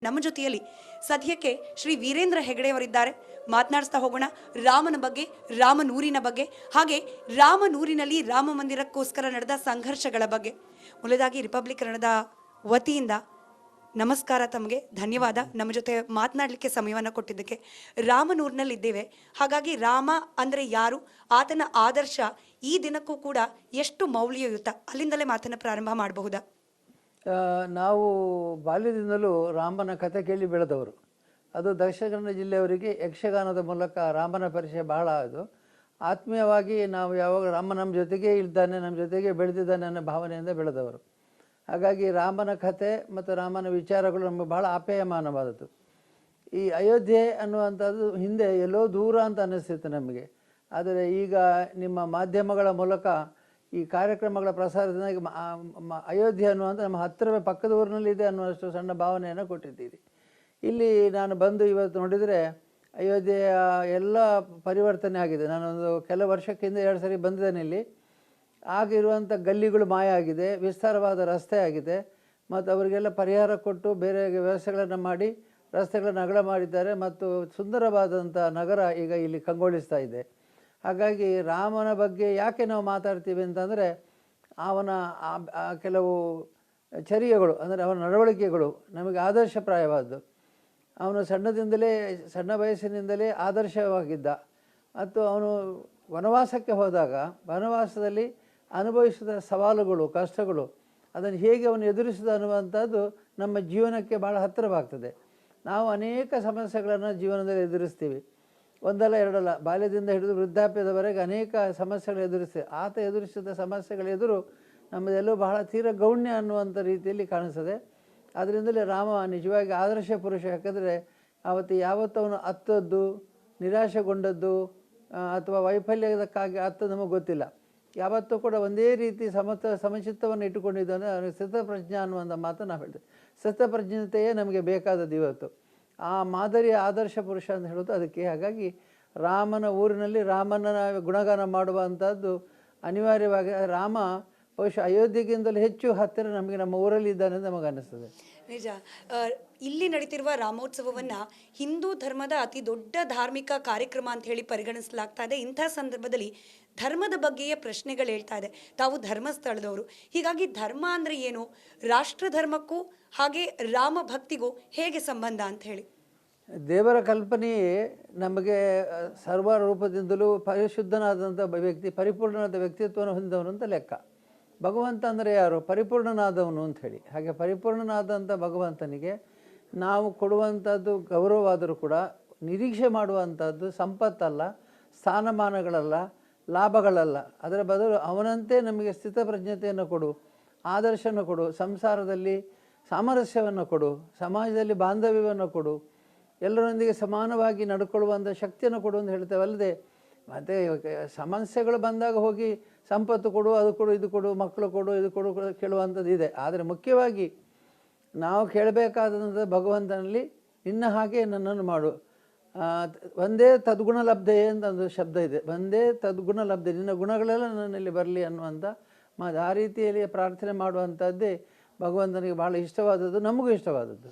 ನಮ್ಮ ಜೊತೆಯಲ್ಲಿ ಸದ್ಯಕ್ಕೆ ಶ್ರೀ ವೀರೇಂದ್ರ ಹೆಗಡೆಯವರಿದ್ದಾರೆ. ಮಾತನಾಡಿಸ್ತಾ ಹೋಗೋಣ ರಾಮನ ಬಗ್ಗೆ, ರಾಮನೂರಿನ ಬಗ್ಗೆ, ಹಾಗೆ ರಾಮನೂರಿನಲ್ಲಿ ರಾಮ ಮಂದಿರಕ್ಕೋಸ್ಕರ ನಡೆದ ಸಂಘರ್ಷಗಳ ಬಗ್ಗೆ. ಮೊದಲಾಗಿ ರಿಪಬ್ಲಿಕ್ ಕನ್ನಡದ ವತಿಯಿಂದ ನಮಸ್ಕಾರ, ತಮಗೆ ಧನ್ಯವಾದ ನಮ್ಮ ಜೊತೆ ಮಾತನಾಡಲಿಕ್ಕೆ ಸಮಯವನ್ನು ಕೊಟ್ಟಿದ್ದಕ್ಕೆ. ರಾಮನೂರಿನಲ್ಲಿ ಇದ್ದೇವೆ, ಹಾಗಾಗಿ ರಾಮ ಅಂದರೆ ಯಾರು, ಆತನ ಆದರ್ಶ ಈ ದಿನಕ್ಕೂ ಕೂಡ ಎಷ್ಟು ಮೌಲ್ಯಯುತ, ಅಲ್ಲಿಂದಲೇ ಮಾತನ್ನು ಪ್ರಾರಂಭ ಮಾಡಬಹುದಾ? ನಾವು ಬಾಲ್ಯದಿಂದಲೂ ರಾಮನ ಕಥೆ ಕೇಳಿ ಬೆಳೆದವರು. ಅದು ದಕ್ಷಿಣ ಕನ್ನಡ ಜಿಲ್ಲೆಯವರಿಗೆ ಯಕ್ಷಗಾನದ ಮೂಲಕ ರಾಮನ ಪರಿಚಯ ಬಹಳ. ಅದು ಆತ್ಮೀಯವಾಗಿ ನಾವು ಯಾವಾಗ ರಾಮ ನಮ್ಮ ಜೊತೆಗೇ ಇದ್ದಾನೆ, ನಮ್ಮ ಜೊತೆಗೆ ಬೆಳೆದಿದ್ದಾನೆ ಅನ್ನೋ ಭಾವನೆಯಿಂದ ಬೆಳೆದವರು. ಹಾಗಾಗಿ ರಾಮನ ಕಥೆ ಮತ್ತು ರಾಮನ ವಿಚಾರಗಳು ನಮಗೆ ಬಹಳ ಆಪ್ಯಾಯಮಾನವಾದದ್ದು. ಈ ಅಯೋಧ್ಯೆ ಅನ್ನುವಂಥದ್ದು ಹಿಂದೆ ಎಲ್ಲೋ ದೂರ ಅಂತ ಅನ್ನಿಸ್ತಿತ್ತು ನಮಗೆ. ಆದರೆ ಈಗ ನಿಮ್ಮ ಮಾಧ್ಯಮಗಳ ಮೂಲಕ ಈ ಕಾರ್ಯಕ್ರಮಗಳ ಪ್ರಸಾರದಿಂದ ಅಯೋಧ್ಯೆ ಅನ್ನುವಂಥ ನಮ್ಮ ಹತ್ತಿರವೇ ಪಕ್ಕದ ಊರಿನಲ್ಲಿದೆ ಅನ್ನುವಷ್ಟು ಸಣ್ಣ ಭಾವನೆಯನ್ನು ಕೊಟ್ಟಿದ್ದೀರಿ. ಇಲ್ಲಿ ನಾನು ಬಂದು ಇವತ್ತು ನೋಡಿದರೆ ಅಯೋಧ್ಯೆಯ ಎಲ್ಲ ಪರಿವರ್ತನೆ ಆಗಿದೆ. ನಾನೊಂದು ಕೆಲವು ವರ್ಷಕ್ಕಿಂತ 2 ಸರಿ ಬಂದಿದ್ದೇನೆ. ಇಲ್ಲಿ ಆಗಿರುವಂಥ ಗಲ್ಲಿಗಳು ಮಾಯ ಆಗಿದೆ, ವಿಸ್ತಾರವಾದ ರಸ್ತೆ ಆಗಿದೆ, ಮತ್ತು ಅವರಿಗೆಲ್ಲ ಪರಿಹಾರ ಕೊಟ್ಟು ಬೇರೆ ವ್ಯವಸ್ಥೆಗಳನ್ನು ಮಾಡಿ ರಸ್ತೆಗಳನ್ನು ಅಗಲ ಮಾಡಿದ್ದಾರೆ, ಮತ್ತು ಸುಂದರವಾದಂಥ ನಗರ ಈಗ ಇಲ್ಲಿ ಕಂಗೊಳಿಸ್ತಾ ಇದೆ. ಹಾಗಾಗಿ ರಾಮನ ಬಗ್ಗೆ ಯಾಕೆ ನಾವು ಮಾತಾಡ್ತೀವಿ ಅಂತಂದರೆ, ಅವನ ಕೆಲವು ಚರ್ಯಗಳು, ಅಂದರೆ ಅವನ ನಡವಳಿಕೆಗಳು ನಮಗೆ ಆದರ್ಶಪ್ರಾಯವಾದ್ದು. ಅವನು ಸಣ್ಣ ವಯಸ್ಸಿನಿಂದಲೇ ಆದರ್ಶವಾಗಿದ್ದ. ಮತ್ತು ಅವನು ವನವಾಸಕ್ಕೆ ಹೋದಾಗ ವನವಾಸದಲ್ಲಿ ಅನುಭವಿಸಿದ ಸವಾಲುಗಳು, ಕಷ್ಟಗಳು, ಅದನ್ನು ಹೇಗೆ ಅವನು ಎದುರಿಸಿದ ಅನ್ನುವಂಥದ್ದು ನಮ್ಮ ಜೀವನಕ್ಕೆ ಭಾಳ ಹತ್ತಿರವಾಗ್ತದೆ. ನಾವು ಅನೇಕ ಸಮಸ್ಯೆಗಳನ್ನು ಜೀವನದಲ್ಲಿ ಎದುರಿಸ್ತೀವಿ, ಒಂದಲ್ಲ ಎರಡಲ್ಲ, ಬಾಲ್ಯದಿಂದ ಹಿಡಿದು ವೃದ್ಧಾಪ್ಯದವರೆಗೆ ಅನೇಕ ಸಮಸ್ಯೆಗಳು ಎದುರಿಸ್ತೇವೆ. ಆತ ಎದುರಿಸಿದ ಸಮಸ್ಯೆಗಳ ಎದುರು ನಮ್ಮದೆಲ್ಲೂ ಬಹಳ ತೀರ ಗೌಣ್ಯ ಅನ್ನುವಂಥ ರೀತಿಯಲ್ಲಿ ಕಾಣಿಸ್ತದೆ. ಅದರಿಂದಲೇ ರಾಮ ನಿಜವಾಗಿ ಆದರ್ಶ ಪುರುಷ. ಯಾಕಂದರೆ ಯಾವತ್ತೂ ಅವನು ಅತ್ತದ್ದು, ನಿರಾಶೆಗೊಂಡದ್ದು ಅಥವಾ ವೈಫಲ್ಯಕ್ಕಾಗಿ ಅತ್ತದ್ದು ನಮಗೆ ಗೊತ್ತಿಲ್ಲ. ಯಾವತ್ತೂ ಕೂಡ ಒಂದೇ ರೀತಿ ಸಮಚಿತ್ತವನ್ನು ಇಟ್ಟುಕೊಂಡಿದ್ದಾನೆ. ಅವನಿಗೆ ಸ್ಥಿತಪ್ರಜ್ಞ ಅನ್ನುವಂಥ ಮಾತು ನಾವು ಹೇಳ್ತೇವೆ. ಸ್ಥಿತಪ್ರಜ್ಞತೆಯೇ ನಮಗೆ ಬೇಕಾದದ್ದು ಇವತ್ತು. ಆ ಮಾದರಿಯ ಆದರ್ಶ ಪುರುಷ ಅಂತ ಹೇಳೋದು ಅದಕ್ಕೆ. ಹಾಗಾಗಿ ರಾಮನ ಊರಿನಲ್ಲಿ ರಾಮನ ಗುಣಗಾನ ಮಾಡುವಂಥದ್ದು ಅನಿವಾರ್ಯವಾಗಿ. ರಾಮ ಬಹುಶಃ ಅಯೋಧ್ಯೆಗಿಂತಲೂ ಹೆಚ್ಚು ಹತ್ತಿರ ನಮಗೆ ನಮ್ಮ ಊರಲ್ಲಿ ಇದ್ದಾನೆ ಅಂತ ನಮಗೆ ಅನ್ನಿಸ್ತದೆ. ನಿಜ. ಇಲ್ಲಿ ನಡೀತಿರುವ ರಾಮೋತ್ಸವವನ್ನು ಹಿಂದೂ ಧರ್ಮದ ಅತಿ ದೊಡ್ಡ ಧಾರ್ಮಿಕ ಕಾರ್ಯಕ್ರಮ ಅಂತ ಹೇಳಿ ಪರಿಗಣಿಸಲಾಗ್ತಾ ಇದೆ. ಇಂಥ ಸಂದರ್ಭದಲ್ಲಿ ಧರ್ಮದ ಬಗ್ಗೆಯೇ ಪ್ರಶ್ನೆಗಳು ಹೇಳ್ತಾ ಇದೆ. ತಾವು ಧರ್ಮಸ್ಥಳದವರು, ಹೀಗಾಗಿ ಧರ್ಮ ಅಂದರೆ ಏನು, ರಾಷ್ಟ್ರ ಧರ್ಮಕ್ಕೂ ಹಾಗೆ ರಾಮ ಭಕ್ತಿಗೂ ಹೇಗೆ ಸಂಬಂಧ ಅಂತ ಹೇಳಿ. ದೇವರ ಕಲ್ಪನೆಯೇ ನಮಗೆ ಸರ್ವ ರೂಪದಿಂದಲೂ ಪರಿಶುದ್ಧನಾದಂಥ ವ್ಯಕ್ತಿ, ಪರಿಪೂರ್ಣನಾದ ವ್ಯಕ್ತಿತ್ವವನ್ನು ಹೊಂದಿದವನು ಅಂತ ಲೆಕ್ಕ. ಭಗವಂತ ಅಂದರೆ ಯಾರು? ಪರಿಪೂರ್ಣನಾದವನು ಅಂಥೇಳಿ. ಹಾಗೆ ಪರಿಪೂರ್ಣನಾದಂಥ ಭಗವಂತನಿಗೆ ನಾವು ಕೊಡುವಂಥದ್ದು ಗೌರವವಾದರೂ ಕೂಡ ನಿರೀಕ್ಷೆ ಮಾಡುವಂಥದ್ದು ಸಂಪತ್ತಲ್ಲ, ಸ್ಥಾನಮಾನಗಳಲ್ಲ, ಲಾಭಗಳಲ್ಲ. ಅದರ ಬದಲು ಅವನಂತೆ ನಮಗೆ ಸ್ಥಿತಪ್ರಜ್ಞತೆಯನ್ನು ಕೊಡು, ಆದರ್ಶವನ್ನು ಕೊಡು, ಸಂಸಾರದಲ್ಲಿ ಸಾಮರಸ್ಯವನ್ನು ಕೊಡು, ಸಮಾಜದಲ್ಲಿ ಬಾಂಧವ್ಯವನ್ನು ಕೊಡು, ಎಲ್ಲರೊಂದಿಗೆ ಸಮಾನವಾಗಿ ನಡ್ಕೊಳ್ಳುವಂಥ ಶಕ್ತಿಯನ್ನು ಕೊಡು ಅಂತ ಹೇಳ್ತೇವೆ. ಅಲ್ಲದೆ ಮತ್ತು ಸಮಸ್ಯೆಗಳು ಬಂದಾಗ ಹೋಗಿ ಸಂಪತ್ತು ಕೊಡು, ಅದು ಕೊಡು, ಇದು ಕೊಡು, ಮಕ್ಕಳು ಕೊಡು, ಇದು ಕೊಡು ಕೇಳುವಂಥದ್ದು ಇದೆ. ಆದರೆ ಮುಖ್ಯವಾಗಿ ನಾವು ಕೇಳಬೇಕಾದಂಥ ಭಗವಂತನಲ್ಲಿ ನಿನ್ನ ಹಾಗೆ ನನ್ನನ್ನು ಮಾಡು, ಒಂದೇ ತದ್ಗುಣ ಲಬ್ಧೆ ಅಂತ ಒಂದು ಶಬ್ದ ಇದೆ. ಒಂದೇ ತದ್ಗುಣ ಲಬ್ಧೆ, ನಿನ್ನ ಗುಣಗಳೆಲ್ಲ ನನ್ನಲ್ಲಿ ಬರಲಿ ಅನ್ನುವಂಥ ಆ ರೀತಿಯಲ್ಲಿ ಪ್ರಾರ್ಥನೆ ಮಾಡುವಂಥದ್ದೇ ಭಗವಂತನಿಗೆ ಭಾಳ ಇಷ್ಟವಾದದ್ದು, ನಮಗೂ ಇಷ್ಟವಾದದ್ದು.